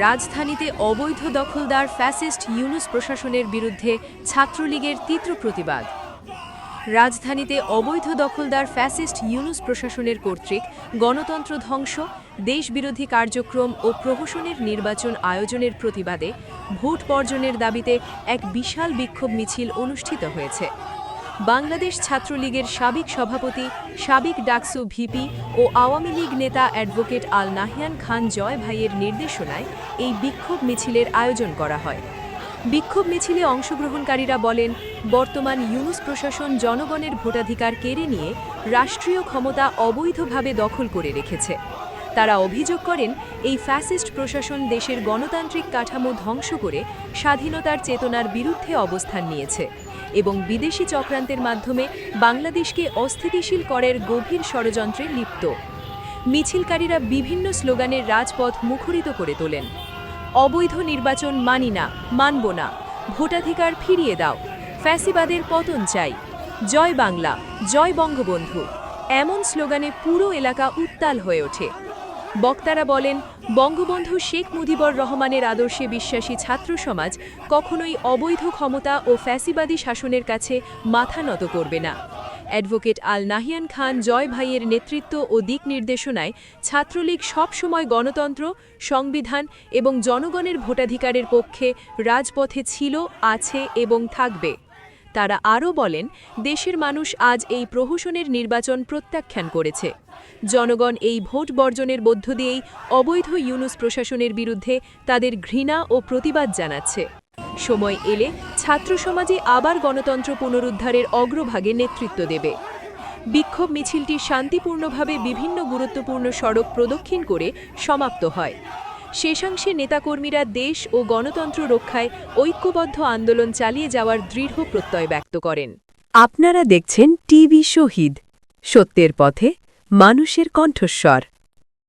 রাজধানীতে অবৈধ দখলদার ফ্যাসিস্ট ইউনূস প্রশাসনের বিরুদ্ধে ছাত্রলীগের তীব্র প্রতিবাদ। রাজধানীতে অবৈধ দখলদার ফ্যাসিস্ট ইউনূস প্রশাসনের কর্তৃক গণতন্ত্র ধ্বংস, দেশবিরোধী কার্যক্রম ও প্রহসনের নির্বাচন আয়োজনের প্রতিবাদে ভোট বর্জনের দাবিতে এক বিশাল বিক্ষোভ মিছিল অনুষ্ঠিত হয়েছে। বাংলাদেশ ছাত্রলীগের সাবেক সভাপতি, সাবেক ডাকসু ভিপি ও আওয়ামী লীগ নেতা অ্যাডভোকেট আল নাহিয়ান খান জয় ভাইয়ের নির্দেশনায় এই বিক্ষোভ মিছিলের আয়োজন করা হয়। বিক্ষোভ মিছিলে অংশগ্রহণকারীরা বলেন, বর্তমান ইউনূস প্রশাসন জনগণের ভোটাধিকার কেড়ে নিয়ে রাষ্ট্রীয় ক্ষমতা অবৈধভাবে দখল করে রেখেছে। তারা অভিযোগ করেন, এই ফ্যাসিস্ট প্রশাসন দেশের গণতান্ত্রিক কাঠামো ধ্বংস করে স্বাধীনতার চেতনার বিরুদ্ধে অবস্থান নিয়েছে এবং বিদেশি চক্রান্তের মাধ্যমে বাংলাদেশকে অস্থিতিশীল করার গভীর ষড়যন্ত্রে লিপ্ত। মিছিলকারীরা বিভিন্ন স্লোগানের রাজপথ মুখরিত করে তোলেন। অবৈধ নির্বাচন মানি না, মানব না, ভোটাধিকার ফিরিয়ে দাও, ফ্যাসিবাদের পতন চাই, জয় বাংলা, জয় বঙ্গবন্ধু এমন স্লোগানে পুরো এলাকা উত্তাল হয়ে ওঠে। বক্তারা বলেন, বঙ্গবন্ধু শেখ মুজিবুর রহমানের আদর্শে বিশ্বাসী ছাত্র সমাজ কখনোই অবৈধ ক্ষমতা ও ফ্যাসিবাদী শাসনের কাছে মাথা নত করবে না। অ্যাডভোকেট আল নাহিয়ান খান জয় ভাইয়ের নেতৃত্ব ও দিক নির্দেশনায় ছাত্রলীগ সবসময় গণতন্ত্র, সংবিধান এবং জনগণের ভোটাধিকারের পক্ষে রাজপথে ছিল, আছে এবং থাকবে। তারা আরও বলেন, দেশের মানুষ আজ এই প্রহসনের নির্বাচন প্রত্যাখ্যান করেছে। জনগণ এই ভোট বর্জনের মধ্য দিয়েই অবৈধ ইউনূস প্রশাসনের বিরুদ্ধে তাদের ঘৃণা ও প্রতিবাদ জানাচ্ছে। সময় এলে ছাত্র সমাজে আবার গণতন্ত্র পুনরুদ্ধারের অগ্রভাগে নেতৃত্ব দেবে। বিক্ষোভ মিছিলটি শান্তিপূর্ণভাবে বিভিন্ন গুরুত্বপূর্ণ সড়ক প্রদক্ষিণ করে সমাপ্ত হয়। শেষাংশে নেতাকর্মীরা দেশ ও গণতন্ত্র রক্ষায় ঐক্যবদ্ধ আন্দোলন চালিয়ে যাওয়ার দৃঢ় প্রত্যয় ব্যক্ত করেন। আপনারা দেখছেন টিভি শহীদ, সত্যের পথে মানুষের কণ্ঠস্বর।